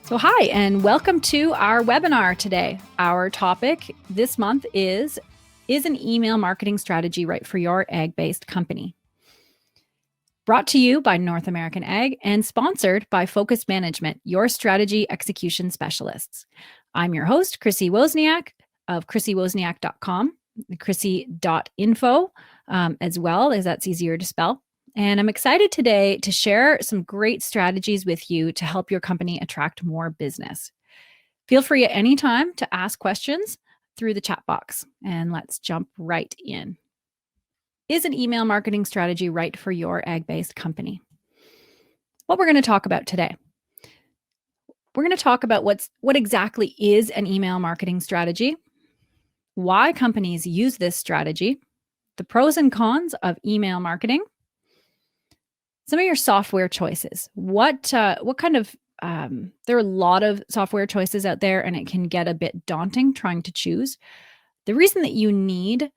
So hi, and welcome to our webinar today. Our topic this month is an email marketing strategy right for your ag-based company? Brought to you by North American Ag and sponsored by Focus Management, your strategy execution specialists. I'm your host, Chrissy Wozniak of chrissywozniak.com, chrissy.info, as well, as that's easier to spell. And I'm excited today to share some great strategies with you to help your company attract more business. Feel free at any time to ask questions through the chat box, and let's jump right in. Is an email marketing strategy right for your ag-based company? What we're going to talk about today. We're going to talk about what exactly is an email marketing strategy, why companies use this strategy, the pros and cons of email marketing, some of your software choices. What kind of there are a lot of software choices out there, and it can get a bit daunting trying to choose. The reason that you need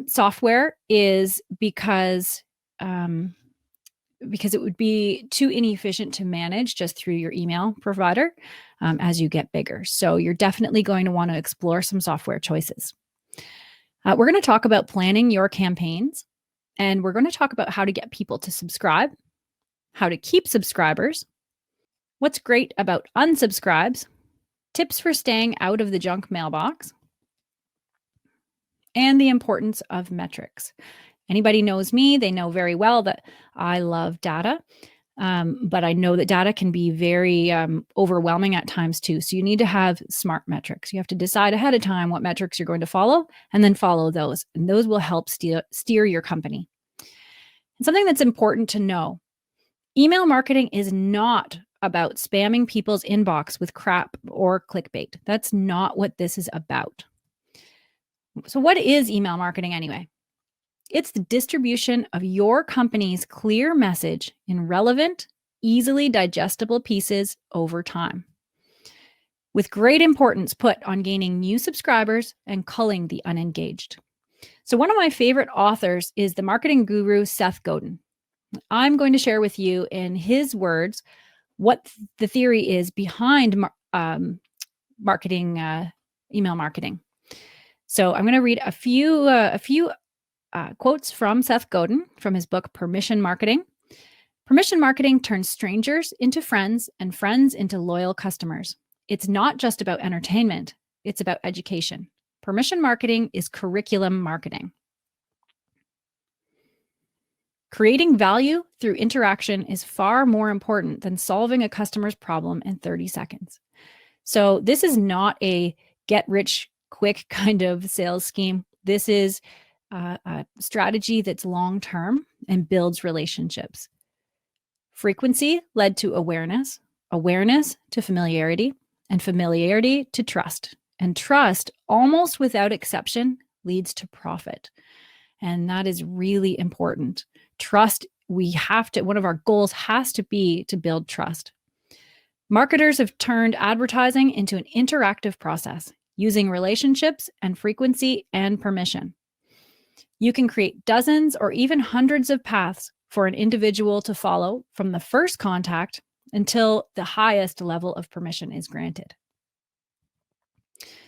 software is because it would be too inefficient to manage just through your email provider as you get bigger. So you're definitely going to want to explore some software choices. We're going to talk about planning your campaigns, and we're going to talk about how to get people to subscribe, how to keep subscribers, what's great about unsubscribes, tips for staying out of the junk mailbox, and the importance of metrics. Anybody knows me, they know very well that I love data, but I know that data can be very overwhelming at times too. So you need to have smart metrics. You have to decide ahead of time what metrics you're going to follow and then follow those. And those will help steer your company. And something that's important to know, email marketing is not about spamming people's inbox with crap or clickbait. That's not what this is about. So what is email marketing anyway? It's the distribution of your company's clear message in relevant, easily digestible pieces over time, with great importance put on gaining new subscribers and culling the unengaged. So one of my favorite authors is the marketing guru, Seth Godin. I'm going to share with you in his words what the theory is behind email marketing. So I'm going to read a few quotes from Seth Godin from his book, Permission Marketing. Permission marketing turns strangers into friends and friends into loyal customers. It's not just about entertainment. It's about education. Permission marketing is curriculum marketing. Creating value through interaction is far more important than solving a customer's problem in 30 seconds. So this is not a get-rich-quick kind of sales scheme. This is a strategy that's long-term and builds relationships. Frequency led to awareness, awareness to familiarity, and familiarity to trust. And trust, almost without exception, leads to profit. And that is really important. Trust, one of our goals has to be to build trust. Marketers have turned advertising into an interactive process using relationships and frequency and permission. You can create dozens or even hundreds of paths for an individual to follow from the first contact until the highest level of permission is granted.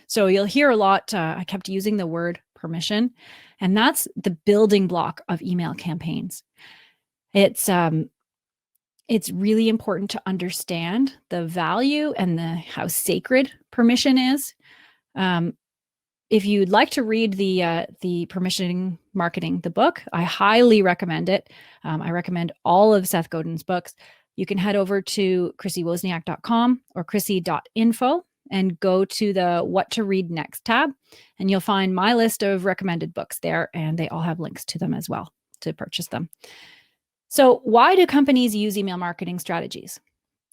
So you'll hear a lot, I kept using the word permission, and that's the building block of email campaigns. It's really important to understand the value and how sacred permission is. If you'd like to read the Permission Marketing, the book, I highly recommend it. I recommend all of Seth Godin's books. You can head over to chrissywozniak.com or chrissy.info and go to the What to Read Next tab, and you'll find my list of recommended books there, and they all have links to them as well to purchase them. So why do companies use email marketing strategies?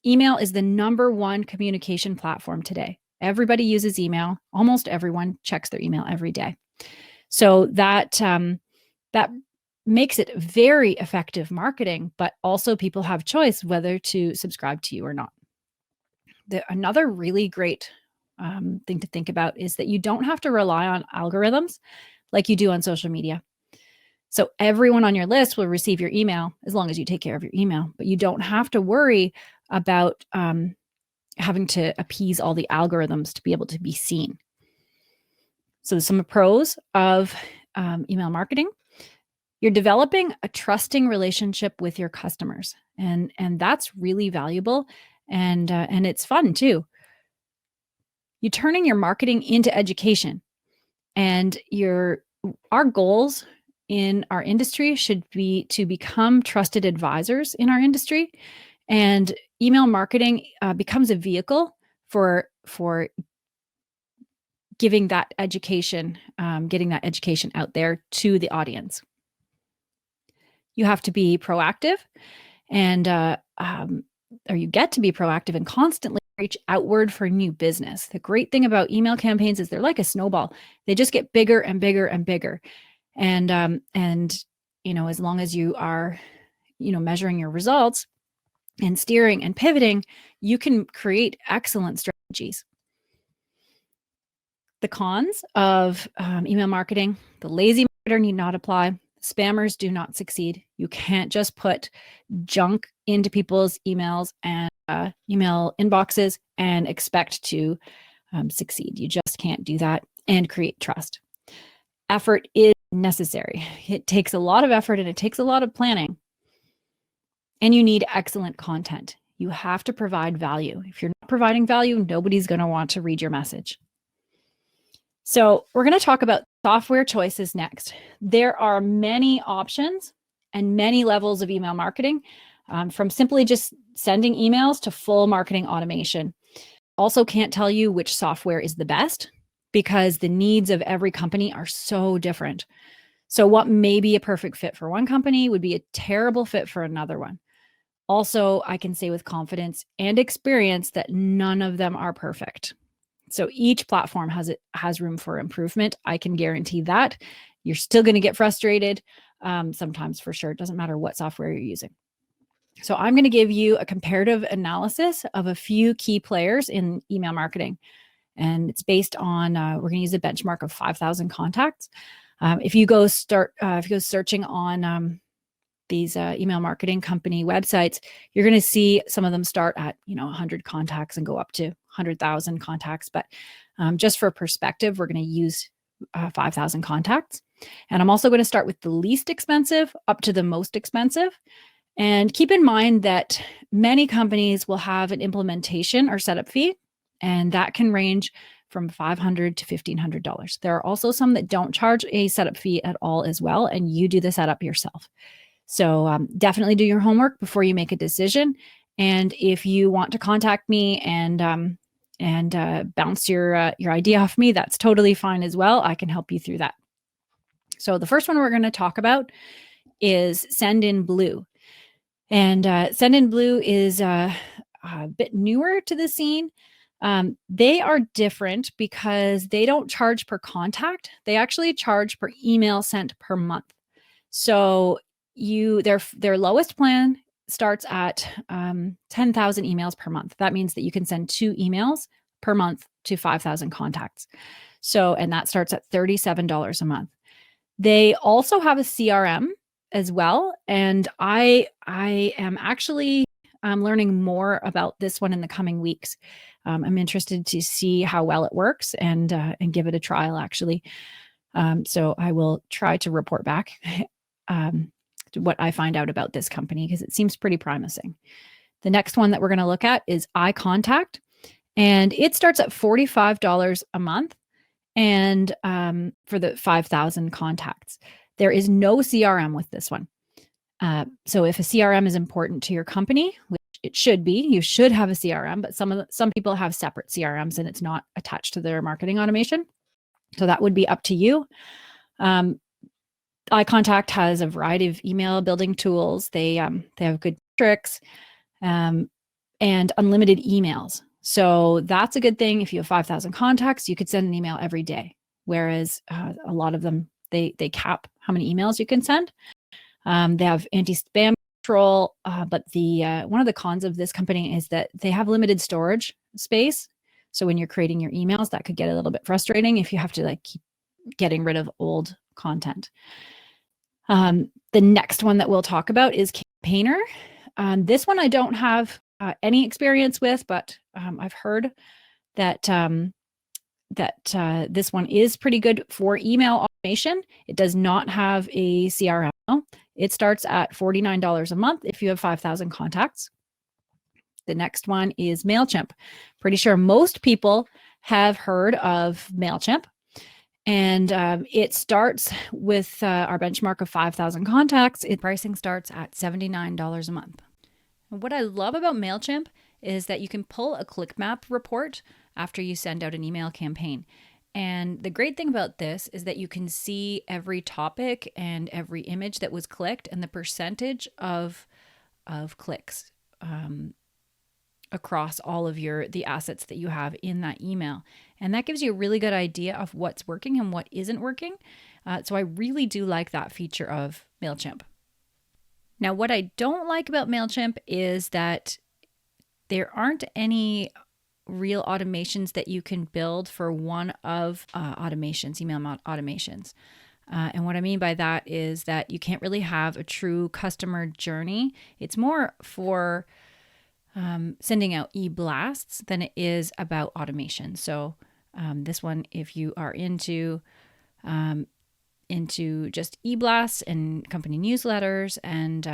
Email is the #1 communication platform today. Everybody uses email. Almost everyone checks their email every day. So that makes it very effective marketing, but also people have choice whether to subscribe to you or not. Another really great thing to think about is that you don't have to rely on algorithms like you do on social media. So everyone on your list will receive your email as long as you take care of your email, but you don't have to worry about having to appease all the algorithms to be able to be seen. So some pros of email marketing. You're developing a trusting relationship with your customers, and that's really valuable, and it's fun too. You're turning your marketing into education, and our goals in our industry should be to become trusted advisors in our industry, and email marketing becomes a vehicle for giving that education, getting that education out there to the audience. You have to be proactive, and or you get to be proactive and constantly reach outward for new business. The great thing about email campaigns is they're like a snowball. They just get bigger and bigger and bigger. And as long as you are, measuring your results and steering and pivoting, you can create excellent strategies. The cons of email marketing: the lazy marketer need not apply. Spammers do not succeed. You can't just put junk into people's emails and email inboxes and expect to succeed. You just can't do that and create trust. Effort is necessary. It takes a lot of effort and it takes a lot of planning. And you need excellent content. You have to provide value. If you're not providing value, nobody's going to want to read your message. So we're going to talk about software choices next. There are many options and many levels of email marketing, from simply just sending emails to full marketing automation. Also can't tell you which software is the best because the needs of every company are so different. So what may be a perfect fit for one company would be a terrible fit for another one. Also, I can say with confidence and experience that none of them are perfect. So each platform has room for improvement. I can guarantee that. You're still going to get frustrated sometimes, for sure. It doesn't matter what software you're using. So I'm going to give you a comparative analysis of a few key players in email marketing. And it's based on, we're going to use a benchmark of 5,000 contacts. If you go searching on these email marketing company websites, you're going to see some of them start at 100 contacts and go up to 100,000 contacts. But just for perspective, we're going to use 5,000 contacts. And I'm also going to start with the least expensive up to the most expensive. And keep in mind that many companies will have an implementation or setup fee, and that can range from $500 to $1,500. There are also some that don't charge a setup fee at all as well, and you do the setup yourself. So definitely do your homework before you make a decision. And if you want to contact me and bounce your idea off me, that's totally fine as well. I can help you through that. So the first one we're going to talk about is Sendinblue. And Sendinblue is a bit newer to the scene. They are different because they don't charge per contact. They actually charge per email sent per month. So their lowest plan starts at 10,000 emails per month. That means that you can send 2 emails per month to 5,000 contacts. So, and that starts at $37 a month. They also have a CRM as well. And I am actually learning more about this one in the coming weeks. I'm interested to see how well it works and give it a trial, actually. So I will try to report back to what I find out about this company because it seems pretty promising. The next one that we're going to look at is iContact, and it starts at $45 a month, and for the 5,000 contacts. There is no CRM with this one. So if a CRM is important to your company, which it should be, you should have a CRM, but some people have separate CRMs and it's not attached to their marketing automation. So that would be up to you. iContact has a variety of email building tools. They have good tricks and unlimited emails. So that's a good thing. If you have 5,000 contacts, you could send an email every day. Whereas a lot of them, they cap how many emails you can send. They have anti-spam control, but one of the cons of this company is that they have limited storage space. So when you're creating your emails, that could get a little bit frustrating if you have to keep getting rid of old content. The next one that we'll talk about is Campaigner. This one I don't have any experience with, but I've heard that this one is pretty good for email automation. It does not have a CRM. It starts at $49 a month if you have 5,000 contacts. The next one is Mailchimp. Pretty sure most people have heard of Mailchimp. And it starts with our benchmark of 5,000 contacts. Pricing starts at $79 a month. What I love about Mailchimp is that you can pull a click map report after you send out an email campaign. And the great thing about this is that you can see every topic and every image that was clicked and the percentage of clicks across all of the assets that you have in that email. And that gives you a really good idea of what's working and what isn't working. So I really do like that feature of Mailchimp. Now, what I don't like about Mailchimp is that there aren't any real automations that you can build for one of automations, email automations. And what I mean by that is that you can't really have a true customer journey. It's more for sending out e-blasts than it is about automation. So this one, if you are into just e-blasts and company newsletters and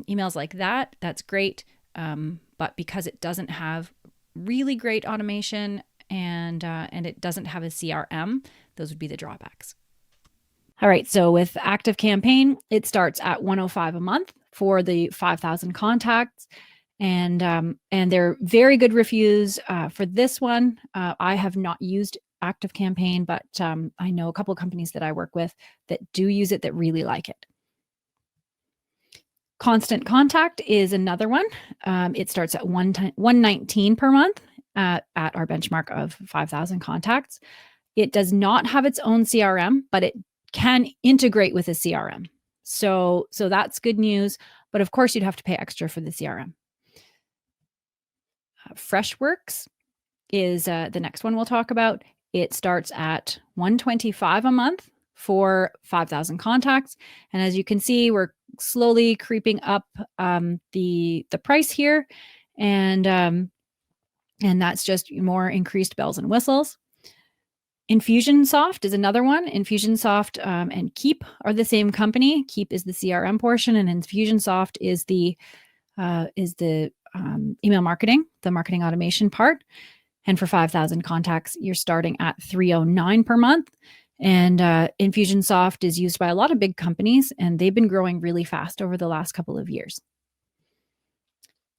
emails like that, that's great. But because it doesn't have really great automation and it doesn't have a CRM, those would be the drawbacks. All right, so with ActiveCampaign, it starts at $105 a month for the 5,000 contacts. And they're very good reviews for this one. I have not used ActiveCampaign, but I know a couple of companies that I work with that do use it that really like it. Constant Contact is another one. It starts at $119 per month at our benchmark of 5,000 contacts. It does not have its own CRM, but it can integrate with a CRM. So that's good news. But of course, you'd have to pay extra for the CRM. Freshworks is the next one we'll talk about. It starts at $125 a month for 5,000 contacts. And as you can see, we're slowly creeping up the price here. And that's just more increased bells and whistles. Infusionsoft is another one. Infusionsoft and Keep are the same company. Keep is the CRM portion, and Infusionsoft is the email marketing, the marketing automation part. And for 5,000 contacts, you're starting at $309 per month. And Infusionsoft is used by a lot of big companies, and they've been growing really fast over the last couple of years.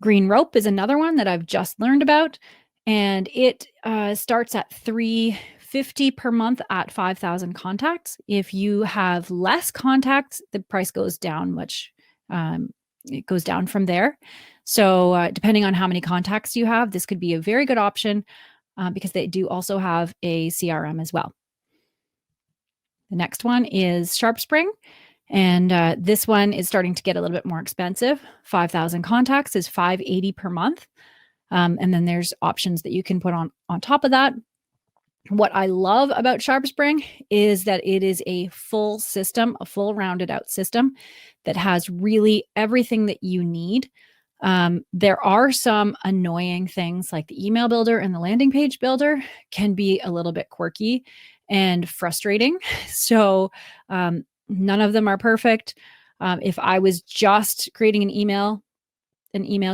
Green Rope is another one that I've just learned about, and it starts at $350 per month at 5,000 contacts. If you have less contacts, the price goes down much. It goes down from there. So depending on how many contacts you have, this could be a very good option because they do also have a CRM as well. The next one is SharpSpring. And this one is starting to get a little bit more expensive. 5,000 contacts is $580 per month. And then there's options that you can put on top of that. What I love about SharpSpring is that it is a full system, a full rounded out system that has really everything that you need. There are some annoying things like the email builder and the landing page builder can be a little bit quirky and frustrating. So none of them are perfect. If I was just creating an email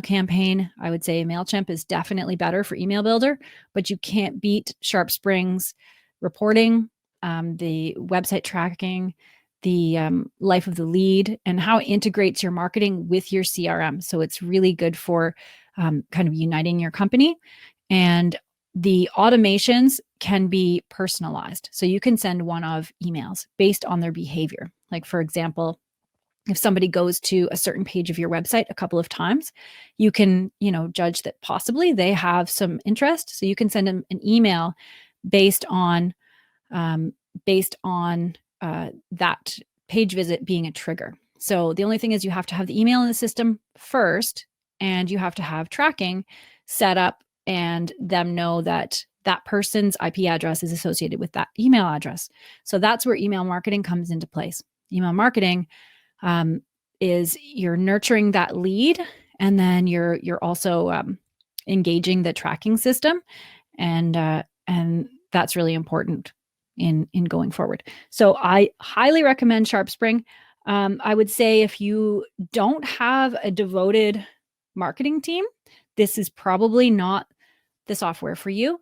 campaign, I would say Mailchimp is definitely better for email builder, but you can't beat SharpSpring's reporting, the website tracking, the life of the lead, and how it integrates your marketing with your CRM. So it's really good for kind of uniting your company. And the automations can be personalized. So you can send one-off emails based on their behavior. Like, for example, if somebody goes to a certain page of your website a couple of times, you can, judge that possibly they have some interest. So you can send them an email based on that page visit being a trigger. So the only thing is you have to have the email in the system first, and you have to have tracking set up and them know that that person's IP address is associated with that email address. So that's where email marketing comes into place. Email marketing is you're nurturing that lead, And then you're also engaging the tracking system, and that's really important in going forward. So I highly recommend SharpSpring. I would say if you don't have a devoted marketing team, this is probably not the software for you.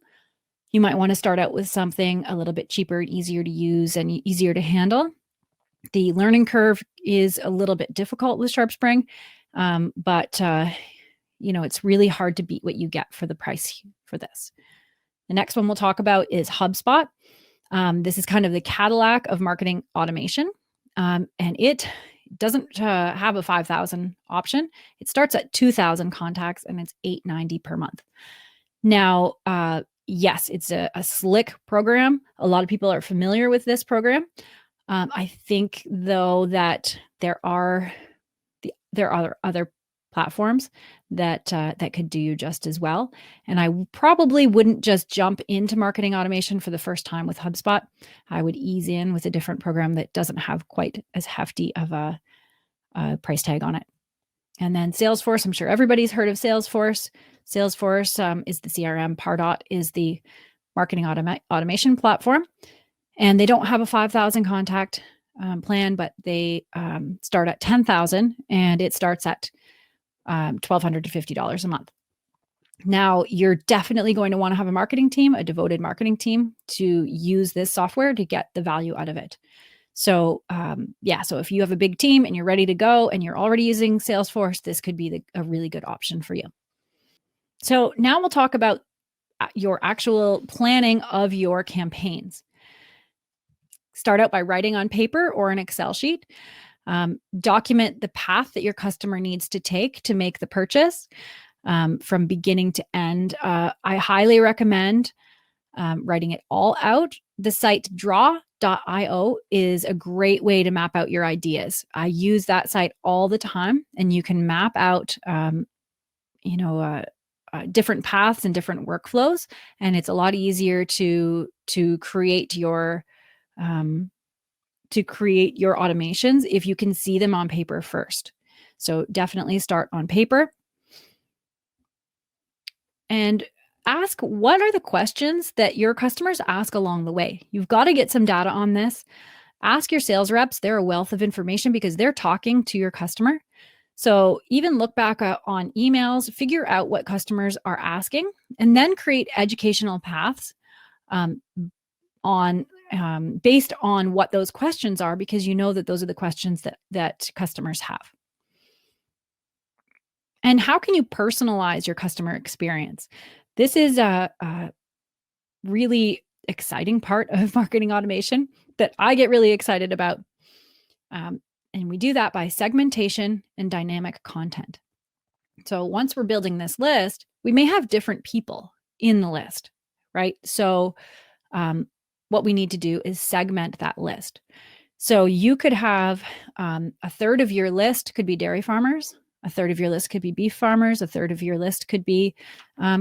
You might want to start out with something a little bit cheaper, easier to use, and easier to handle. The learning curve is a little bit difficult with SharpSpring, but it's really hard to beat what you get for the price for this. The next one we'll talk about is HubSpot. This is kind of the Cadillac of marketing automation, and it doesn't have a 5,000 option. It starts at 2,000 contacts, and it's $8.90 per month. Now, yes, it's a slick program. A lot of people are familiar with this program. I think, though, that there are other platforms that could do you just as well. And I probably wouldn't just jump into marketing automation for the first time with HubSpot. I would ease in with a different program that doesn't have quite as hefty of a price tag on it. And then Salesforce, I'm sure everybody's heard of Salesforce. Salesforce is the CRM. Pardot is the marketing automation platform. And they don't have a 5,000 contact plan, but they start at 10,000, and it starts at $1,200 to $50 a month. Now, you're definitely going to want to have a marketing team, a devoted marketing team, to use this software to get the value out of it. So, so if you have a big team and you're ready to go and you're already using Salesforce, this could be a really good option for you. So now we'll talk about your actual planning of your campaigns. Start out by writing on paper or an Excel sheet. Document the path that your customer needs to take to make the purchase from beginning to end. I highly recommend writing it all out. The site draw.io is a great way to map out your ideas. I use that site all the time, and you can map out different paths and different workflows, and it's a lot easier to create your automations if you can see them on paper first. So definitely start on paper. And ask, what are the questions that your customers ask along the way? You've got to get some data on this. Ask your sales reps. They're a wealth of information because they're talking to your customer. So even look back on emails, figure out what customers are asking, and then create educational paths based on what those questions are, because you know that those are the questions that customers have. And how can you personalize your customer experience? This is a really exciting part of marketing automation that I get really excited about. And we do that by segmentation and dynamic content. So once we're building this list, we may have different people in the list, right? So what we need to do is segment that list. So you could have a third of your list could be dairy farmers, a third of your list could be beef farmers, a third of your list could be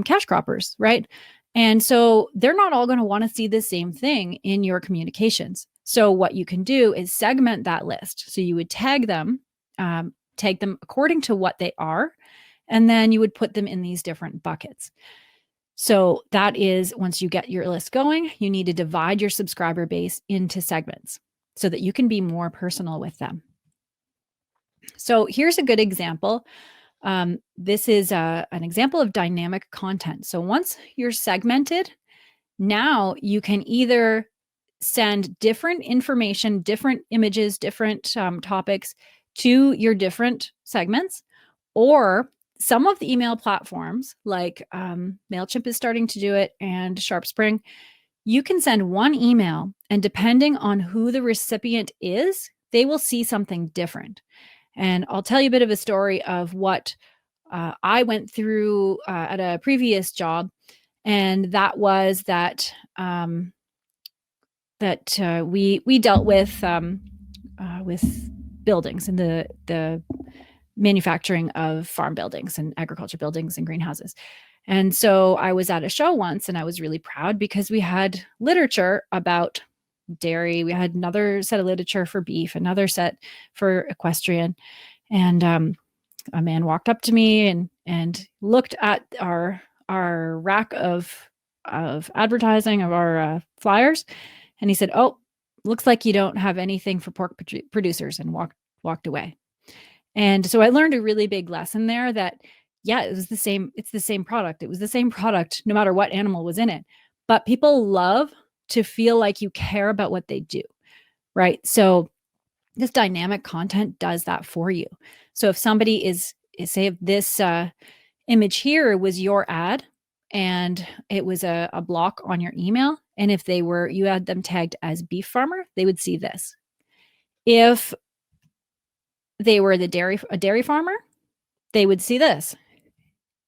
cash croppers, right? And so they're not all going to want to see the same thing in your communications. So what you can do is segment that list. So you would tag them according to what they are, and then you would put them in these different buckets. So that is, once you get your list going, you need to divide your subscriber base into segments so that you can be more personal with them. So here's a good example. This is an example of dynamic content. So once you're segmented, now you can either send different information, different images, different topics to your different segments, or some of the email platforms like Mailchimp is starting to do it, and SharpSpring, you can send one email, and depending on who the recipient is, they will see something different. And I'll tell you a bit of a story of what I went through at a previous job, and that was that we dealt with buildings and the manufacturing of farm buildings and agriculture buildings and greenhouses. And so I was at a show once, and I was really proud because we had literature about dairy. We had another set of literature for beef, another set for equestrian. And a man walked up to me and looked at our rack of advertising of our flyers, and he said, "Oh, looks like you don't have anything for pork producers," and walked away. And so I learned a really big lesson there that, yeah, it's the same product. It was the same product no matter what animal was in it. But people love to feel like you care about what they do, right? So this dynamic content does that for you. So if somebody is say if this image here was your ad and it was a block on your email, and if you had them tagged as beef farmer, they would see this. If they were a dairy farmer, they would see this.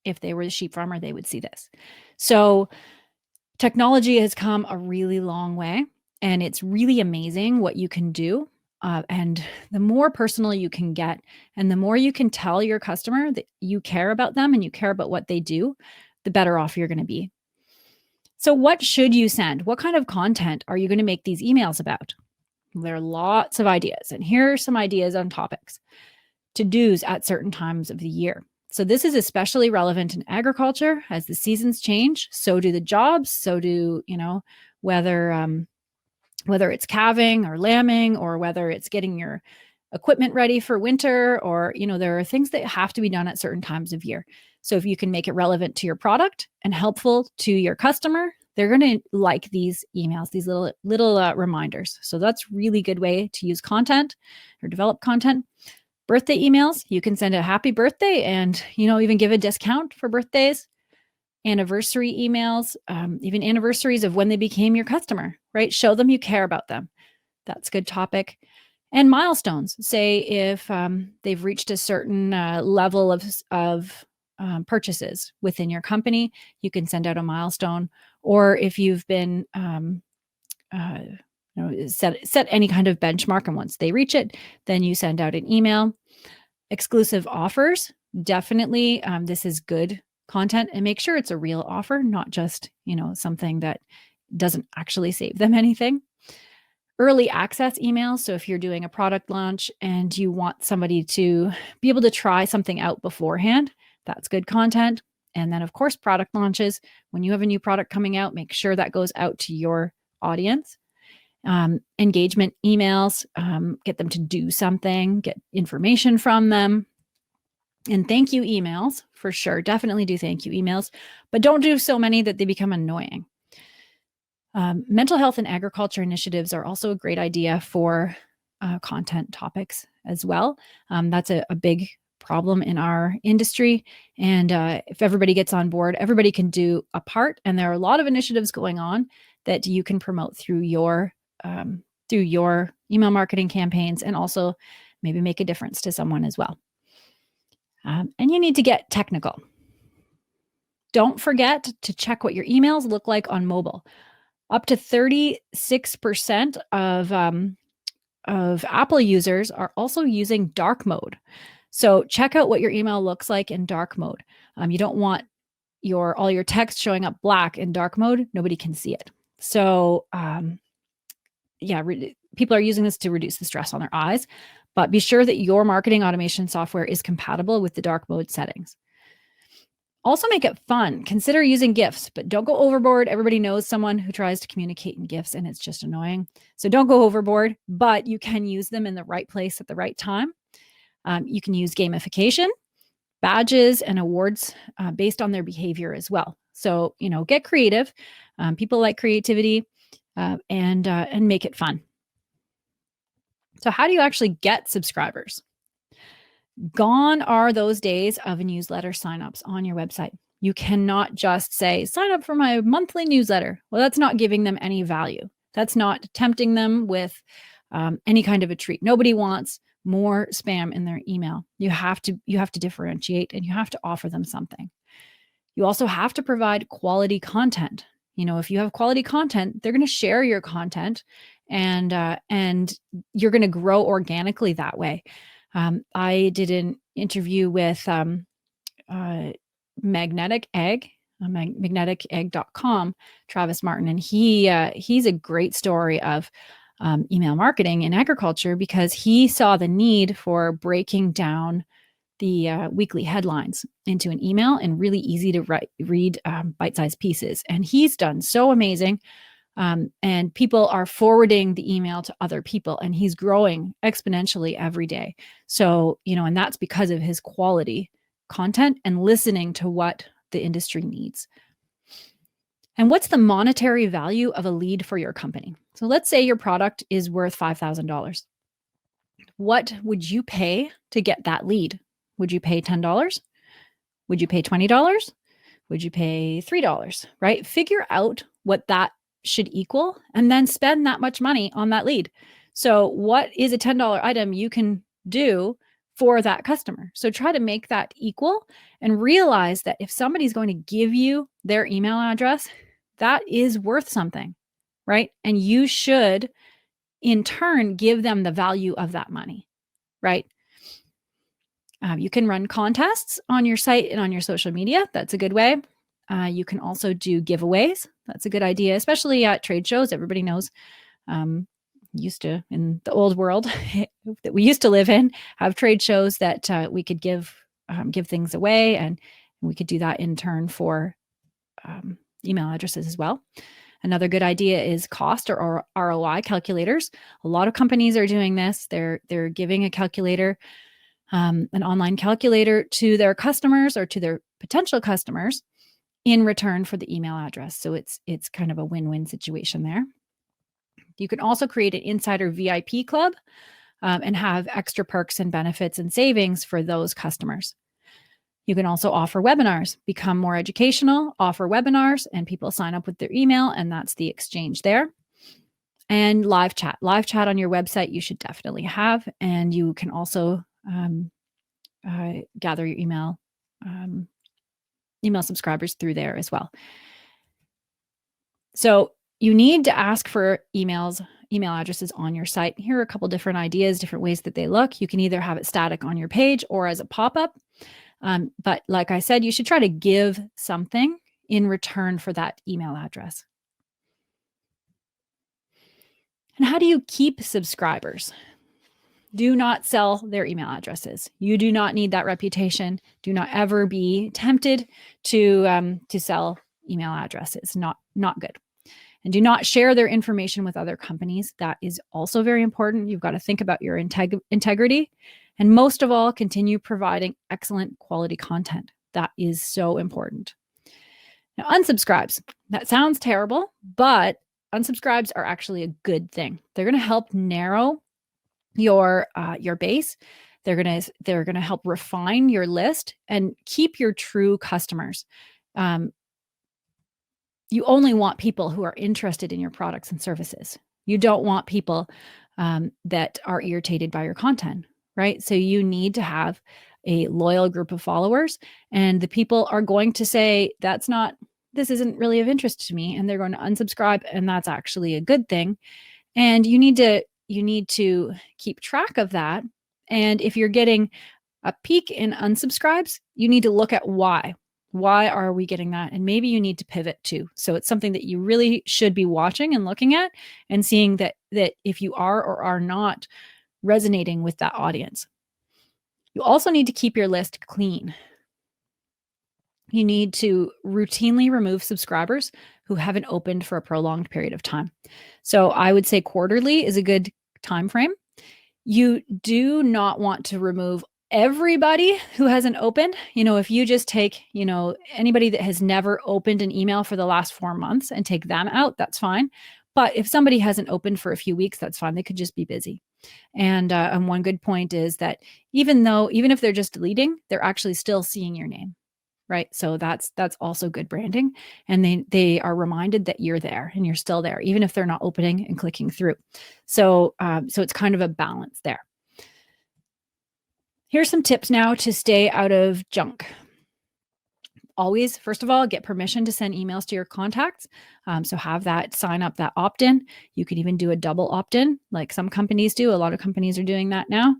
If they were the sheep farmer, they would see this. So technology has come a really long way, and it's really amazing what you can do. And the more personal you can get, and the more you can tell your customer that you care about them and you care about what they do, the better off you're going to be. So what should you send? What kind of content are you going to make these emails about? There are lots of ideas, and here are some ideas on topics. To-dos at certain times of the year. So this is especially relevant in agriculture. As the seasons change, so do the jobs, so do, whether it's calving or lambing, or whether it's getting your equipment ready for winter, or, there are things that have to be done at certain times of year. So if you can make it relevant to your product and helpful to your customer, they're going to like these emails, these little reminders. So that's really good way to use content or develop content. Birthday emails, you can send a happy birthday and, even give a discount for birthdays. Anniversary emails, even anniversaries of when they became your customer, right? Show them you care about them. That's a good topic. And milestones. Say if they've reached a certain level of purchases within your company, you can send out a milestone. Or if you've been set any kind of benchmark, and once they reach it, then you send out an email. Exclusive offers, definitely. This is good content, and make sure it's a real offer, not just something that doesn't actually save them anything. Early access emails. So if you're doing a product launch and you want somebody to be able to try something out beforehand, that's good content. And then, of course, product launches. When you have a new product coming out, make sure that goes out to your audience. Engagement emails, get them to do something, get information from them. And thank you emails, for sure. Definitely do thank you emails, but don't do so many that they become annoying. Mental health and agriculture initiatives are also a great idea for content topics as well. That's a big problem in our industry. And if everybody gets on board, everybody can do a part. And there are a lot of initiatives going on that you can promote through your email marketing campaigns, and also maybe make a difference to someone as well. And you need to get technical. Don't forget to check what your emails look like on mobile. Up to 36% of Apple users are also using dark mode. So check out what your email looks like in dark mode. You don't want all your text showing up black in dark mode. Nobody can see it. So people are using this to reduce the stress on their eyes, but be sure that your marketing automation software is compatible with the dark mode settings. Also make it fun. Consider using GIFs, but don't go overboard. Everybody knows someone who tries to communicate in GIFs, and it's just annoying. So don't go overboard, but you can use them in the right place at the right time. You can use gamification, badges, and awards based on their behavior as well. So, get creative. People like creativity, and make it fun. So how do you actually get subscribers? Gone are those days of newsletter signups on your website. You cannot just say, sign up for my monthly newsletter. Well, that's not giving them any value. That's not tempting them with any kind of a treat. Nobody wants more spam in their email. You have to differentiate, and you have to offer them something. You also have to provide quality content. If you have quality content, they're going to share your content, and you're going to grow organically that way. I did an interview with Magnetic Egg, magneticegg.com, Travis Martin, and he's a great story of email marketing in agriculture, because he saw the need for breaking down the weekly headlines into an email and really easy to read bite-sized pieces. And he's done so amazing. And people are forwarding the email to other people, and he's growing exponentially every day. So, and that's because of his quality content and listening to what the industry needs. And what's the monetary value of a lead for your company? So let's say your product is worth $5,000. What would you pay to get that lead? Would you pay $10? Would you pay $20? Would you pay $3? Right? Figure out what that should equal and then spend that much money on that lead. So what is a $10 item you can do for that customer? So try to make that equal and realize that if somebody's going to give you their email address, that is worth something, right? And you should in turn give them the value of that money, right? You can run contests on your site and on your social media. That's a good way. You can also do giveaways. That's a good idea, especially at trade shows. Everybody knows, used to, in the old world that we used to live in, have trade shows that we could give things away, and we could do that in turn for email addresses as well. Another good idea is cost or ROI calculators. A lot of companies are doing this. They're giving a calculator, an online calculator to their customers or to their potential customers in return for the email address. So it's kind of a win-win situation there. You can also create an insider VIP club and have extra perks and benefits and savings for those customers. You can also offer webinars, become more educational, offer webinars, and people sign up with their email, and that's the exchange there. And live chat on your website you should definitely have, and you can also gather your email subscribers through there as well. So you need to ask for email addresses on your site. Here are a couple different ideas, different ways that they look. You can either have it static on your page or as a pop-up. But like I said, you should try to give something in return for that email address. And how do you keep subscribers? Do not sell their email addresses. You do not need that reputation. Do not ever be tempted to sell email addresses. Not good. And do not share their information with other companies. That is also very important. You've got to think about your integrity. And most of all, continue providing excellent quality content. That is so important. Now, unsubscribes. That sounds terrible, but unsubscribes are actually a good thing. They're going to help narrow your base. They're going to help refine your list and keep your true customers. You only want people who are interested in your products and services. You don't want people that are irritated by your content, right? So you need to have a loyal group of followers, and the people are going to say, this isn't really of interest to me, and they're going to unsubscribe, and that's actually a good thing. And you need to keep track of that. And if you're getting a peak in unsubscribes, you need to look at why. Why are we getting that? And maybe you need to pivot too. So it's something that you really should be watching and looking at and seeing that if you are or are not resonating with that audience. You also need to keep your list clean. You need to routinely remove subscribers who haven't opened for a prolonged period of time. So I would say quarterly is a good time frame. You do not want to remove everybody who hasn't opened. If you just take, anybody that has never opened an email for the last 4 months and take them out, that's fine. But if somebody hasn't opened for a few weeks, that's fine. They could just be busy. And one good point is that even if they're just deleting, they're actually still seeing your name, right? So that's also good branding. And they are reminded that you're there and you're still there, even if they're not opening and clicking through. So it's kind of a balance there. Here's some tips now to stay out of junk. Always, first of all, get permission to send emails to your contacts. So have that, sign up that opt-in. You could even do a double opt-in like some companies do. A lot of companies are doing that now.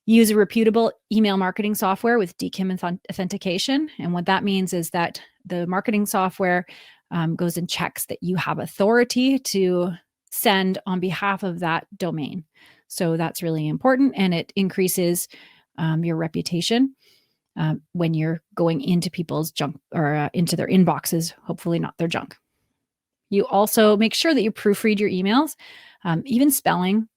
Use a reputable email marketing software with DKIM authentication. And what that means is that the marketing software goes and checks that you have authority to send on behalf of that domain. So that's really important, and it increases your reputation when you're going into people's junk or into their inboxes, hopefully not their junk. You also make sure that you proofread your emails. Even spelling,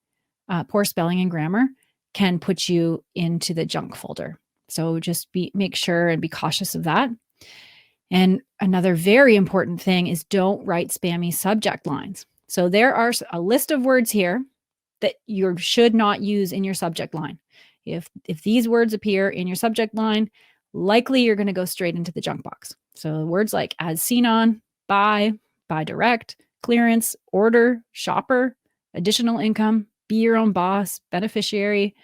poor spelling and grammar can put you into the junk folder. So just make sure and be cautious of that. And another very important thing is don't write spammy subject lines. So there are a list of words here that you should not use in your subject line. If these words appear in your subject line, likely you're going to go straight into the junk box. So words like as seen on, buy direct, clearance, order, shopper, additional income, be your own boss, beneficiary,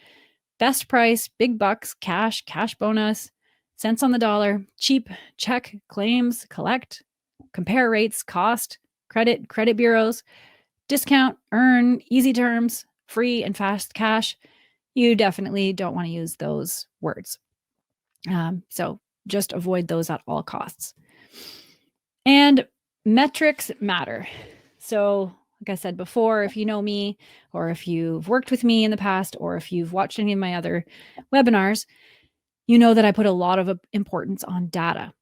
best price, big bucks, cash bonus, cents on the dollar, cheap, check, claims, collect, compare rates, cost, credit bureaus, discount, earn, easy terms, free and fast cash. You definitely don't want to use those words. So just avoid those at all costs. And metrics matter. So like I said before, if you know me, or if you've worked with me in the past, or if you've watched any of my other webinars, you know that I put a lot of importance on data.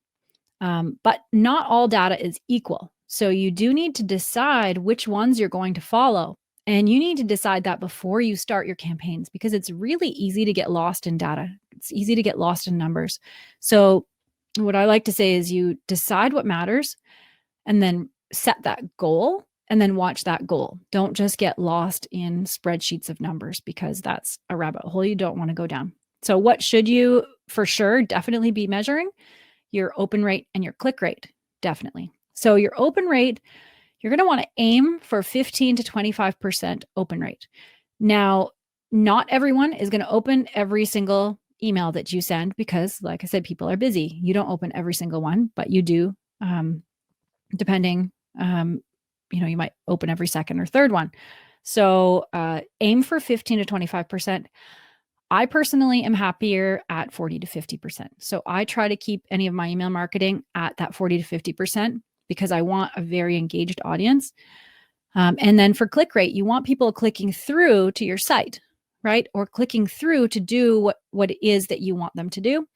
But not all data is equal. So you do need to decide which ones you're going to follow. And you need to decide that before you start your campaigns, because it's really easy to get lost in data. It's easy to get lost in numbers. So what I like to say is you decide what matters and then set that goal and then watch that goal. Don't just get lost in spreadsheets of numbers, because that's a rabbit hole you don't want to go down. So what should you for sure definitely be measuring? Your open rate and your click rate, definitely. So your open rate, you're going to want to aim for 15 to 25% open rate. Now, not everyone is going to open every single email that you send, because like I said, people are busy. You don't open every single one, but you do, depending, you might open every second or third one. So aim for 15 to 25%. I personally am happier at 40 to 50%. So I try to keep any of my email marketing at that 40 to 50%, because I want a very engaged audience. And then for click rate, you want people clicking through to your site, right? Or clicking through to do what it is that you want them to do.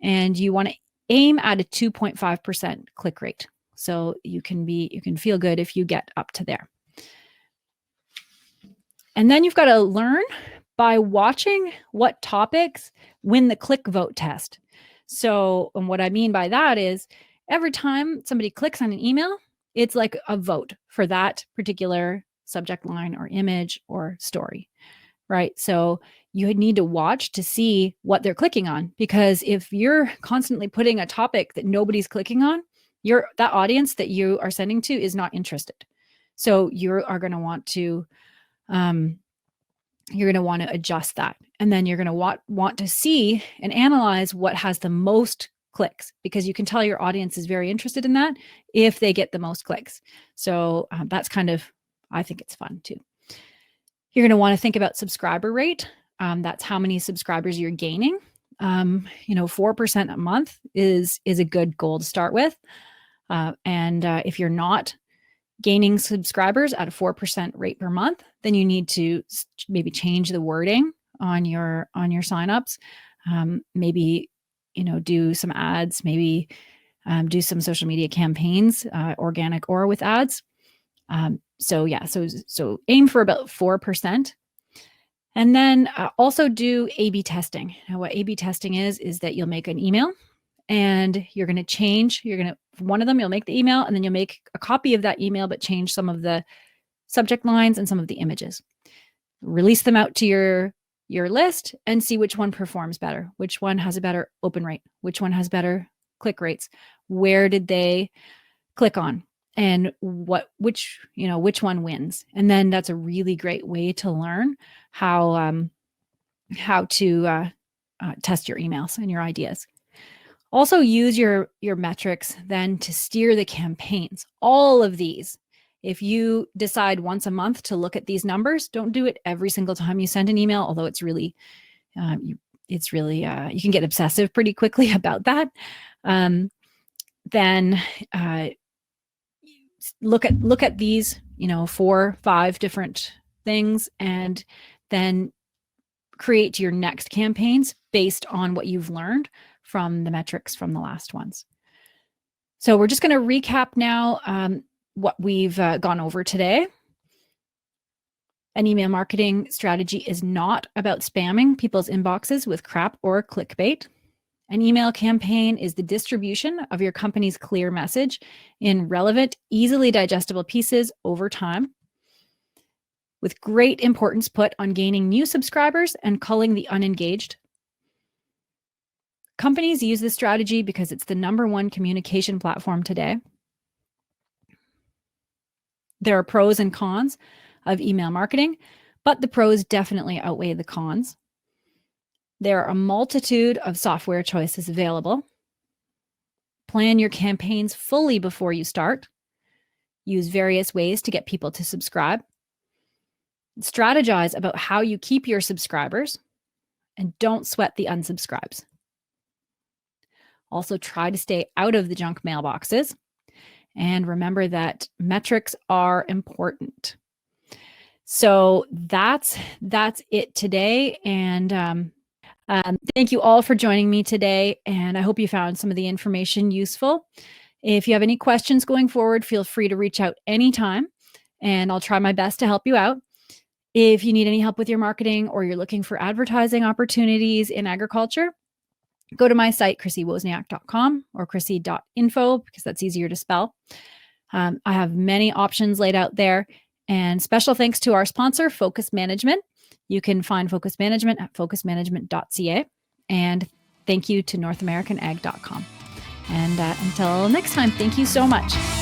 And you want to aim at a 2.5% click rate. So you can feel good if you get up to there. And then you've got to learn by watching what topics win the click vote test. So, and what I mean by that is every time somebody clicks on an email, it's like a vote for that particular subject line or image or story, right? So you need to watch to see what they're clicking on, because if you're constantly putting a topic that nobody's clicking on, that audience that you are sending to is not interested. So you are going to want to adjust that. And then you're going to want to see and analyze what has the most clicks, because you can tell your audience is very interested in that if they get the most clicks. So that's I think it's fun too. You're going to want to think about subscriber rate. That's how many subscribers you're gaining. 4% a month is a good goal to start with. And if you're not gaining subscribers at a 4% rate per month, then you need to maybe change the wording on your signups. Maybe, do some ads, maybe do some social media campaigns, organic or with ads. So aim for about 4%. And then also do A/B testing. Now, what A/B testing is that you'll make an email and you're going to one of them, you'll make the email, and then you'll make a copy of that email, but change some of the subject lines and some of the images. Release them out to your list and see which one performs better, which one has a better open rate, which one has better click rates, where did they click on, and which one wins. And then that's a really great way to learn how to test your emails and your ideas. Also use your metrics then to steer the campaigns. All of these, if you decide once a month to look at these numbers, don't do it every single time you send an email, although it's really, you can get obsessive pretty quickly about that. Then look at these, 4, 5 different things, and then create your next campaigns based on what you've learned from the metrics from the last ones. So we're just going to recap now what we've gone over today. An email marketing strategy is not about spamming people's inboxes with crap or clickbait. An email campaign is the distribution of your company's clear message in relevant, easily digestible pieces over time, with great importance put on gaining new subscribers and culling the unengaged. Companies use this strategy because it's the #1 communication platform today. There are pros and cons of email marketing, but the pros definitely outweigh the cons. There are a multitude of software choices available. Plan your campaigns fully before you start. Use various ways to get people to subscribe. Strategize about how you keep your subscribers, and don't sweat the unsubscribes. Also, try to stay out of the junk mailboxes. And remember that metrics are important. So that's it today. And thank you all for joining me today. And I hope you found some of the information useful. If you have any questions going forward, feel free to reach out anytime, and I'll try my best to help you out. If you need any help with your marketing or you're looking for advertising opportunities in agriculture, go to my site, chrissywozniak.com or chrissy.info, because that's easier to spell. I have many options laid out there. And special thanks to our sponsor, Focus Management. You can find Focus Management at focusmanagement.ca. And thank you to NorthAmericanAg.com. And until next time, thank you so much.